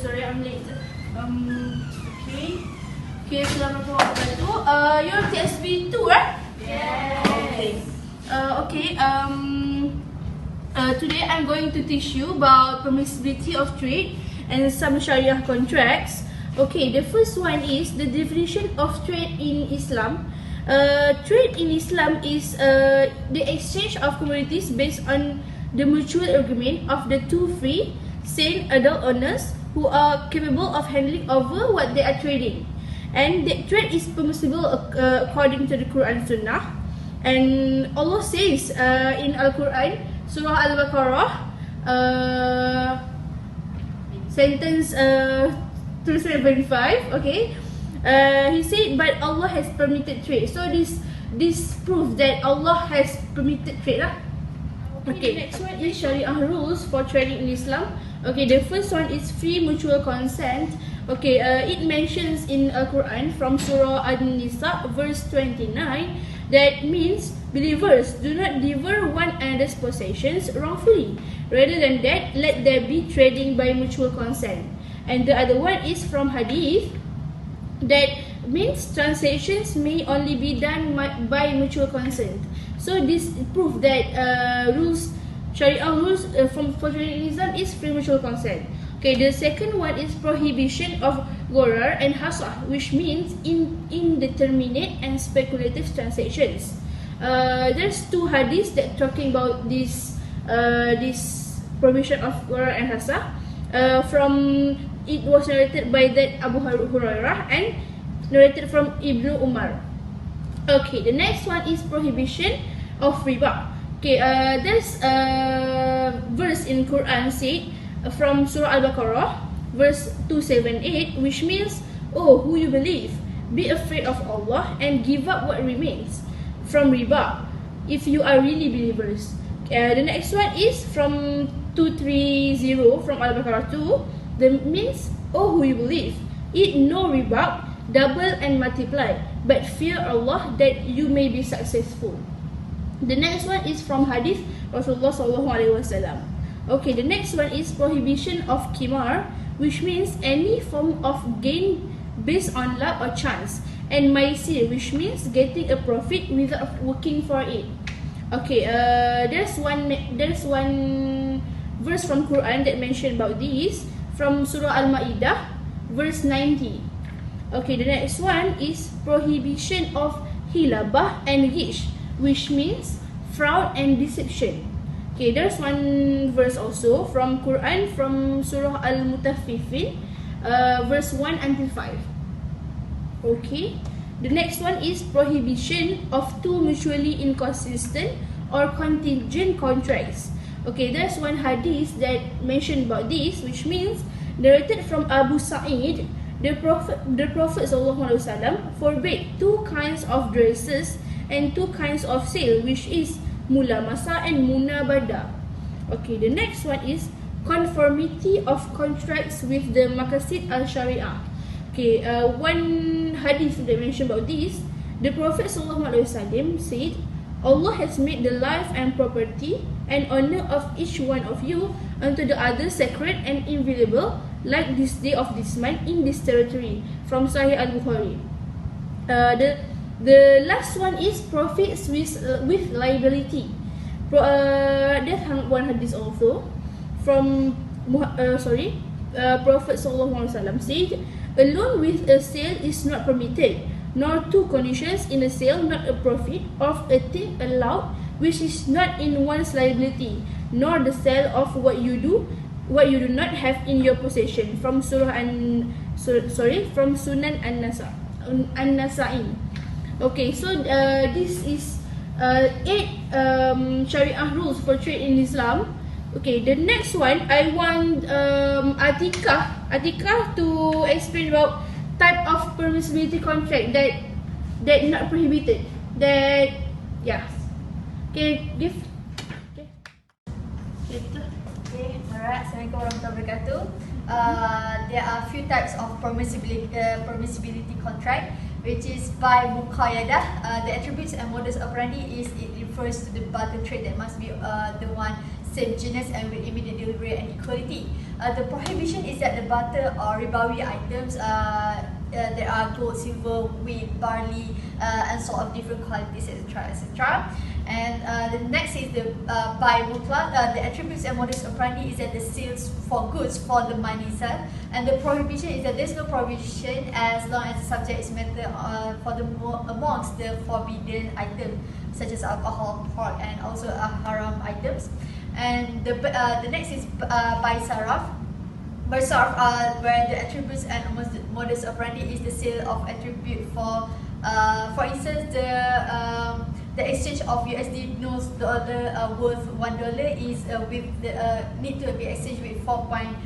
sorry, I'm late. Okay, Assalamualaikum warahmatullahi wabarakatuh. You're TSB 2, right? Yes. Okay. Today I'm going to teach you about permissibility of trade and some Shariah contracts. Okay, the first one is the definition of trade in Islam. Trade in Islam is the exchange of commodities based on the mutual agreement of the two free, sane adult owners who are capable of handling over what they are trading. And that trade is permissible according to the Quran and Sunnah. And Allah says in Al-Quran, Surah Al-Baqarah, sentence 275, okay? He said, but Allah has permitted trade. So this proves that Allah has permitted trade lah. Okay, the next one is Shariah rules for trading in Islam. Okay, the first one is free mutual consent. Okay, it mentions in Al-Quran from Surah An-Nisa verse 29 that means believers do not devour one another's possessions wrongfully. Rather than that, let there be trading by mutual consent. And the other one is from Hadith that means transactions may only be done by mutual consent. So this proves that Shariah rules for trading in Islam is free mutual consent. Okay, the second one is prohibition of gharar and hasah, which means indeterminate and speculative transactions. There's two hadiths that talking about this prohibition of gharar and hasah. It was narrated by that Abu Hurairah and narrated from Ibnu Umar. Okay, the next one is prohibition of riba. Okay, there's a verse in Quran said from Surah Al-Baqarah verse 278, which means, oh, who you believe, be afraid of Allah and give up what remains from riba if you are really believers. The next one is from 230 from Al-Baqarah 2. That means, oh, who you believe, eat no riba, double and multiply, but fear Allah that you may be successful. The next one is from Hadith Rasulullah SAW. Okay, the next one is prohibition of qimar, which means any form of gain based on luck or chance, and Maisya, which means getting a profit without working for it. Okay, there's one verse from Quran that mentioned about this from Surah Al-Ma'idah verse 90. Okay, the next one is prohibition of hilabah and ghish, which means fraud and deception. Okay, there's one verse also from Quran from Surah Al-Mutaffifin verse 1 until 5. Okay, the next one is prohibition of two mutually inconsistent or contingent contracts. Okay, there's one hadith that mentioned about this, which means narrated from Abu Sa'id, the Prophet ﷺ forbade two kinds of dresses and two kinds of sale, which is mulamasa and munabada. Okay, the next one is conformity of contracts with the maqasid al-Shariah. Okay, one hadith that mentioned about this, the Prophet ﷺ said, Allah has made the life and property and honor of each one of you unto the other sacred and inviolable, like this day of this month in this territory, from Sahih Al-Bukhari. The last one is profits with liability. There's one hadith also from Prophet ﷺ said, a loan with a sale is not permitted, nor two conditions in a sale, not a profit of a thing allowed which is not in one's liability, nor the sale of what you do not have in your possession, from from Sunan An-Nasa'i. Okay, so this is 8 Shariah rules for trade in Islam. Okay, the next one I want Atiqah to explain about type of permissibility contract that not prohibited. That okay, give. Okay, alright. Assalamualaikum warahmatullahi wabarakatuh. There are few types of permissibility contract, which is by muqayyadah. The attributes and modus operandi is it refers to the barter trade that must be the one same genus and with immediate delivery and equality. The prohibition is that the butter or ribawi items there are gold, silver, wheat, barley, and salt of different qualities, etc., etc. And the next is the by mutlaq. The attributes and modus operandi is that the sales for goods for the money itself, and the prohibition is that there's no prohibition as long as the subject is matter for the amongst the forbidden items such as alcohol, pork, and also haram items. And the next is by saraf. By sarf, where the attributes and modus operandi is the sale of attribute for instance, the exchange of USD notes dollar worth $1 is with the need to be exchanged with 4.14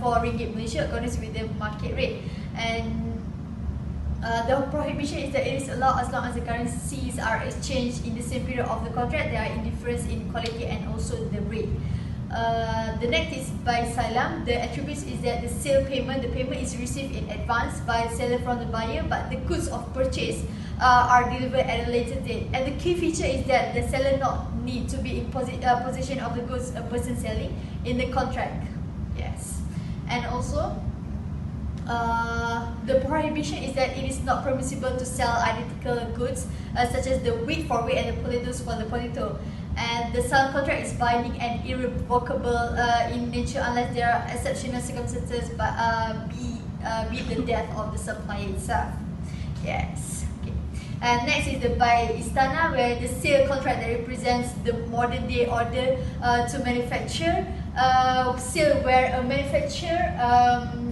ringgit Malaysia according with the market rate. And the prohibition is that it is allowed as long as the currencies are exchanged in the same period of the contract. There are indifference in quality and also the rate. The next is by salam. The attributes is that the sale payment, the payment is received in advance by the seller from the buyer, but the goods of purchase are delivered at a later date. And the key feature is that the seller not need to be in possession of the goods a person selling in the contract. Yes. And also the prohibition is that it is not permissible to sell identical goods such as the wheat for wheat and the potatoes for the potato. And the sale contract is binding and irrevocable in nature unless there are exceptional circumstances, but be the death of the supplier itself. Yes. Okay. And next is the by istana, where the sale contract that represents the modern day order to manufacture. Sale where a manufacturer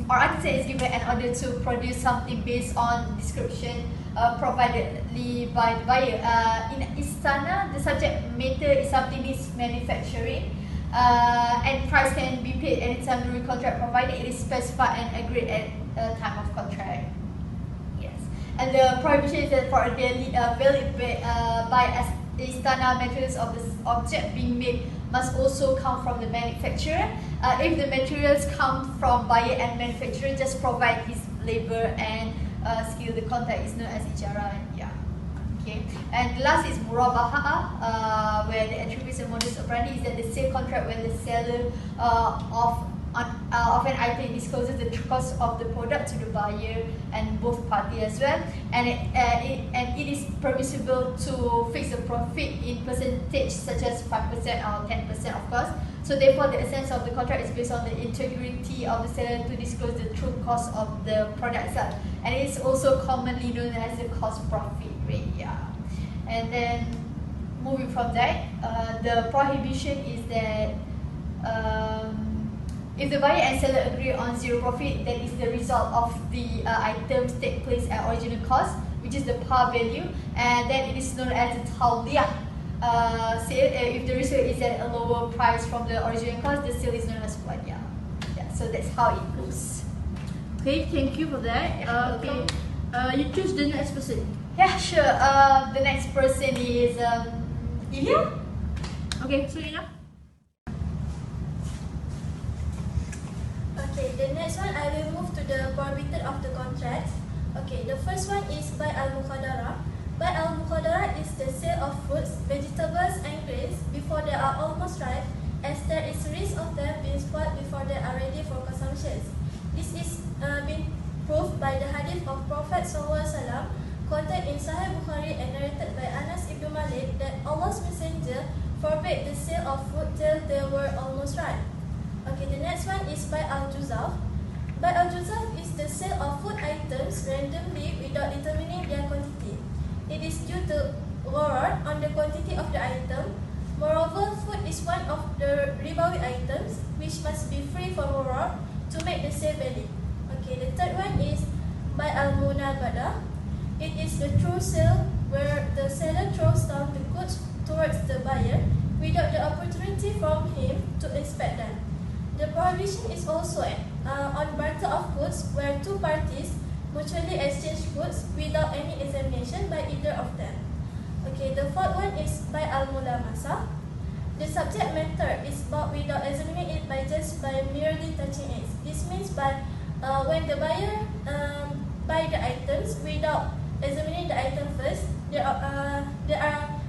or artisan is given an order to produce something based on description provided by the buyer. In istana, the subject matter is something needs manufacturing, and price can be paid anytime during contract provided it is specified and agreed at time of contract. Yes. And the prohibition is that for a daily valid by istana materials of the object being made must also come from the manufacturer. If the materials come from buyer and manufacturer, just provide his labor and skill. The contract is known as ijara. Yeah. Okay. And the last is murabaha, where the attributes and modus operandi is that the sale contract when the seller of an item discloses the true cost of the product to the buyer and both parties as well, and it is permissible to fix the profit in percentage such as 5% or 10%, of course. So therefore, the essence of the contract is based on the integrity of the seller to disclose the true cost of the product itself, and it is also commonly known as the cost profit rate. Yeah. And then moving from that, the prohibition is that if the buyer and seller agree on zero profit, that is the result of the items take place at original cost, which is the par value, and then it is known as the tawliyah sale. If the resale is at a lower price from the original cost, the sale is known as wadiyah. Yeah, so that's how it goes. Okay, thank you for that. Okay, you choose the next person. Yeah, sure. The next person is Illiya. Okay, so Illiya. Okay, the next one I will move to the prohibited of the contract. Okay, the first one is by al-muqadara. By al-muqadara is the sale of fruits, vegetables and grains before they are almost ripe, as there is risk of them being spoiled before they are ready for consumption. This is been proved by the hadith of Prophet SAW quoted in Sahih Bukhari and narrated by Anas ibn Malik that Allah's Messenger forbade the sale of fruit till they were almost ripe. Okay, the next one is by al-juzaf. By al-juzaf is the sale of food items randomly without determining their quantity. It is due to gharar on the quantity of the item. Moreover, food is one of the ribawi items which must be free from gharar to make the sale valid. Okay, the third one is by al-munabada. It is the true sale where the seller throws down the goods towards the buyer without the opportunity from him to inspect them. The prohibition is also on barter of goods where two parties mutually exchange goods without any examination by either of them. Okay, the fourth one is by al-mulamasa. The subject matter is bought without examining it by merely touching it. This means by when the buyer buy the items without examining the item first, they are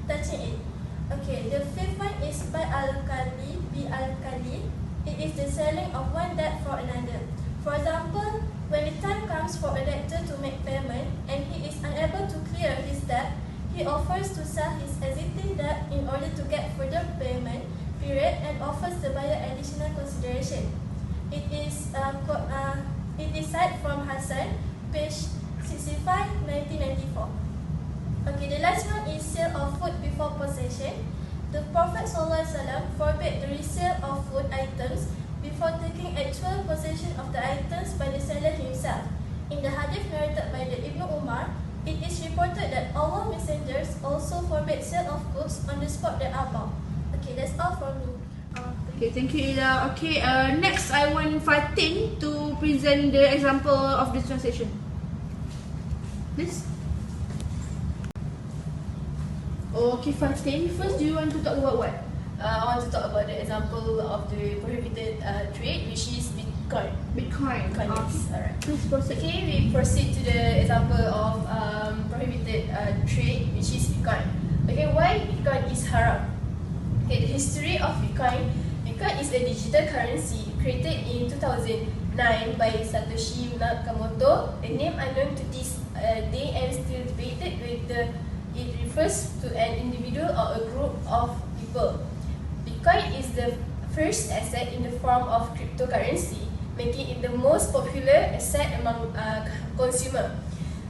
touching it. Okay, the fifth one is by al-Kali, bi al-Kali. It is the selling of one debt for another. For example, when the time comes for a debtor to make payment and he is unable to clear his debt, he offers to sell his existing debt in order to get further payment period and offers the buyer additional consideration. It is cited from Hassan, page 65, 1994. Okay, the last one is sale of food before possession. The Prophet ﷺ forbade the resale of food items before taking actual possession of the items by the seller himself. In the hadith narrated by the Ibn Umar, it is reported that Allah messengers also forbade sale of goods on the spot that are bound. Okay, that's all from me. Okay, thank you, Illiya. Okay, next I want Fatin to present the example of the translation. Please. Okay, Fatin. First, do you want to talk about what? I want to talk about the example of the prohibited trade, which is Bitcoin. Bitcoin. Yes, alright. Please proceed. Okay, we proceed to the example of prohibited trade, which is Bitcoin. Okay, why Bitcoin is haram? Okay, the history of Bitcoin. Bitcoin is a digital currency created in 2009 by Satoshi Nakamoto, a name unknown to this day and still debated whether it refers to an individual or a group of people. Bitcoin is the first asset in the form of cryptocurrency, making it the most popular asset among consumers.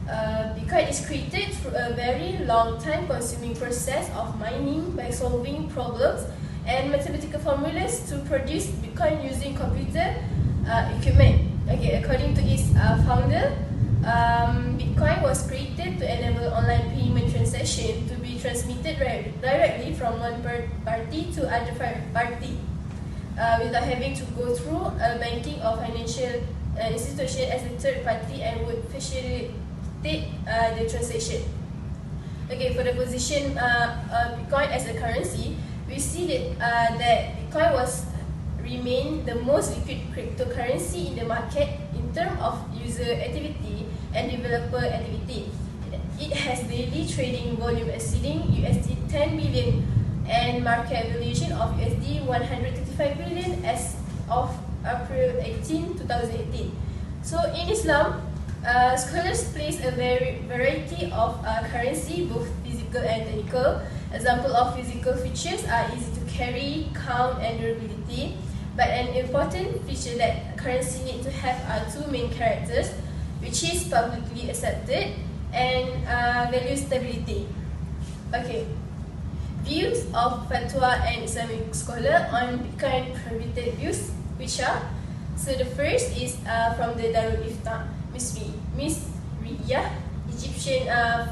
Bitcoin is created through a very long time consuming process of mining by solving problems and mathematical formulas to produce Bitcoin using computer equipment. Okay, according to its founder, Bitcoin was created to enable online payment transaction to be transmitted directly from one party to other party without having to go through a banking or financial institution as a third party and would facilitate the transaction. Okay, for the position Bitcoin as a currency, we see that Bitcoin remain the most liquid cryptocurrency in the market in terms of user activity and developer activity. It has daily trading volume exceeding USD 10 billion and market valuation of USD 135 billion as of April 18, 2018. So in Islam, scholars place a variety of currency, both physical and technical. Example of physical features are easy to carry, count, and durability. But an important feature that currency need to have are two main characters, which is publicly accepted and value stability. Okay, views of fatwa and Islamic scholar on Bitcoin prohibited views, which are, so the first is from the Darul Ifta, Miss Riyah, Egyptian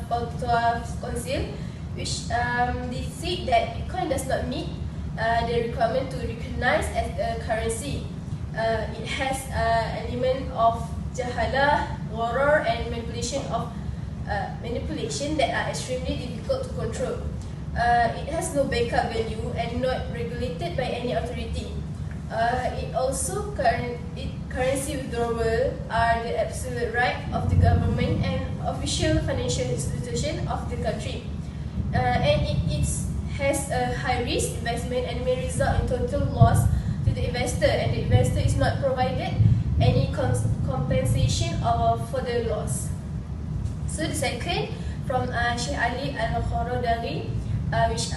Fatwa Council, which they say that Bitcoin does not meet the requirement to recognize as a currency. It has an element of jahalah, gharar, and manipulation that are extremely difficult to control. It has no backup value and not regulated by any authority. It also currency withdrawal are the absolute right of the government and official financial institution of the country. And it has a high risk investment and may result in total loss to the investor, and the investor is not provided any compensation for the loss. So the second from Sheikh Ali Al-Kharadali, which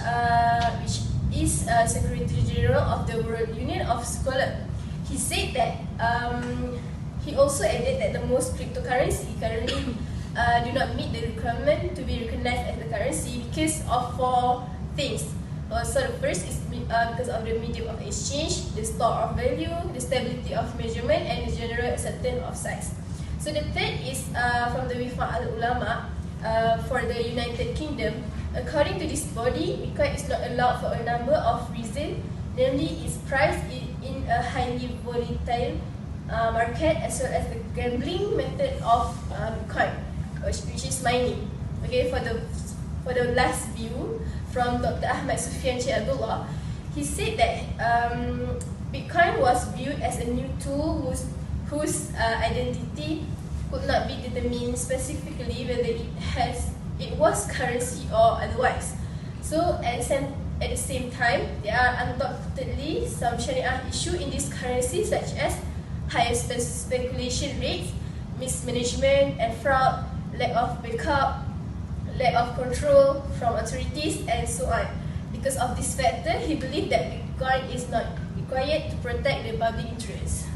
is Secretary General of the World Union of Scholars. He said that he also added that the most cryptocurrency currently do not meet the requirement to be recognized as the currency because of four things. So the first is because of the medium of exchange, the store of value, the stability of measurement, and the general acceptance of size. So the third is from the Wifaq al-Ulama for the United Kingdom. According to this body, Bitcoin is not allowed for a number of reasons, namely its price in a highly volatile market, as well as the gambling method of Bitcoin, which is mining. Okay, for the last view from Dr. Ahmad Sufyan Sheikh Abdullah, he said that Bitcoin was viewed as a new tool whose identity could not be determined specifically whether it was currency or otherwise. So at At the same time, there are undoubtedly some Shariah issues in this currency such as high speculation rates, mismanagement and fraud, lack of backup, lack of control from authorities and so on. Because of this factor, he believed that Bitcoin is not required to protect the public interest.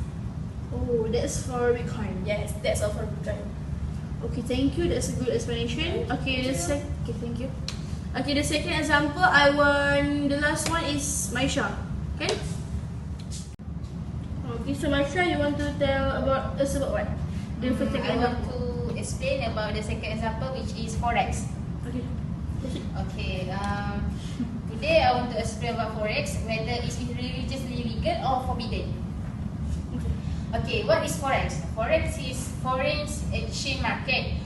Oh, that's for Bitcoin. Yes, that's all for Bitcoin. Okay, thank you. That's a good explanation. Okay, okay, thank you. Okay, the second example, the last one is Maisya. Okay? Okay, so Maisya, you want to tell about us about what? The first I second want example. to explain about the second example, which is forex. Okay. Okay. Today I want to explain about forex, whether it's religiously legal or forbidden. Okay, what is forex? Forex is foreign exchange market,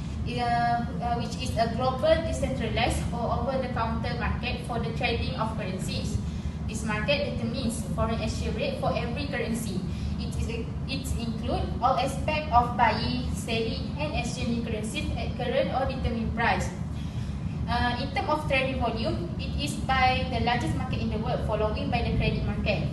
which is a global, decentralized or over-the-counter market for the trading of currencies. This market determines foreign exchange rate for every currency. It includes all aspects of buying, selling, and exchanging currencies at current or determined price. In terms of trading volume, it is by the largest market in the world, following by the credit market.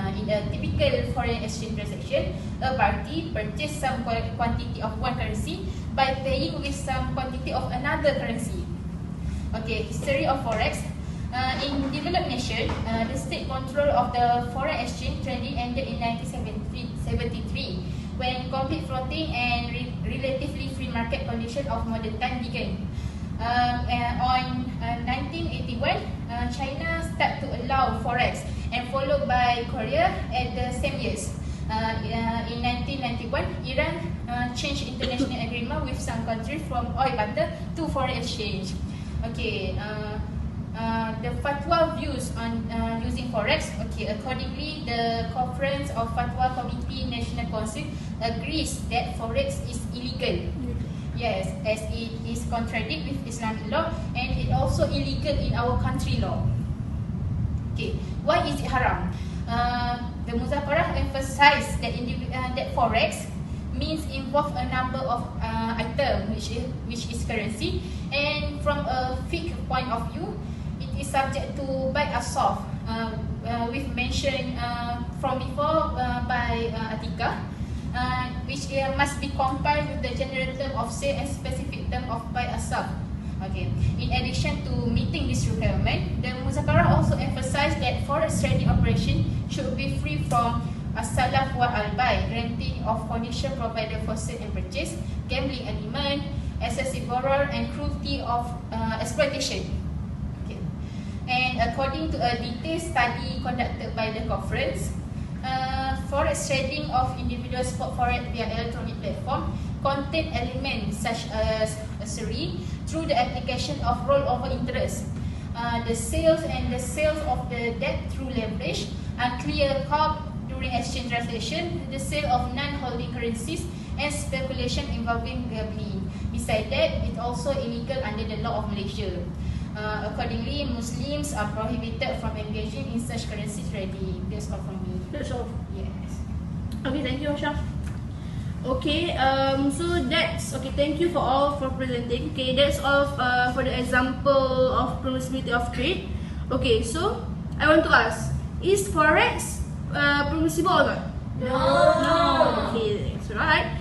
In a typical foreign exchange transaction, a party purchases some quantity of one currency by paying with some quantity of another currency. Okay, history of forex. In developed nation, the state control of the foreign exchange trading ended in 1973, when complete floating and relatively free market condition of modern time began. On 1981, China started to allow forex, and followed by Korea at the same years. In 1991, Iran changed international agreement with some countries from oil barter to foreign exchange. Okay, the fatwa views on using forex. Okay, accordingly, the Conference of Fatwa Committee National Council agrees that forex is illegal. Yes, as it is contradict with Islamic law, and it also illegal in our country law. Okay, why is it haram? The Muzakarah emphasized that forex means involve a number of items which is currency, and from a fiqh point of view, it is subject to buy a soft. We've mentioned from before by Atiqah. Which must be combined with the general term of sale and specific term of buy a sub. Okay. In addition to meeting this requirement, the Muzakarah also emphasized that forex trading operation should be free from as-salaf wa al-bay, granting of condition provided for sale and purchase, gambling element, excessive borrower, and cruelty of exploitation. Okay. And according to a detailed study conducted by the conference, forex trading of individual spot forex via electronic platform contain elements such as Asri through the application of rollover interest, the sales of the debt through leverage, unclear call during exchange transaction, the sale of non-holding currencies, and speculation involving gambling. Besides that, it also illegal under the law of Malaysia. Accordingly, Muslims are prohibited from engaging in such currency trading. That's all from me. That's all. Yes. Okay, thank you, Asha. Okay, so that's okay. Thank you for presenting. Okay, that's all for the example of permissibility of trade. Okay, so I want to ask: is forex permissible or not? No. No. Okay, that's right.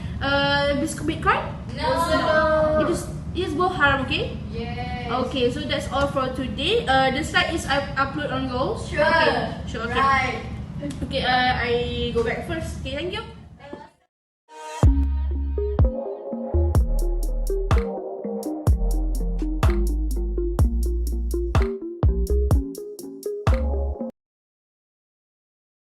Bitcoin? No. It is both haram. Okay. Yes. Okay, so that's all for today. The slide is upload on Go. Sure. Okay. Sure. Okay. Right. Okay. I go back first. Okay, thank you.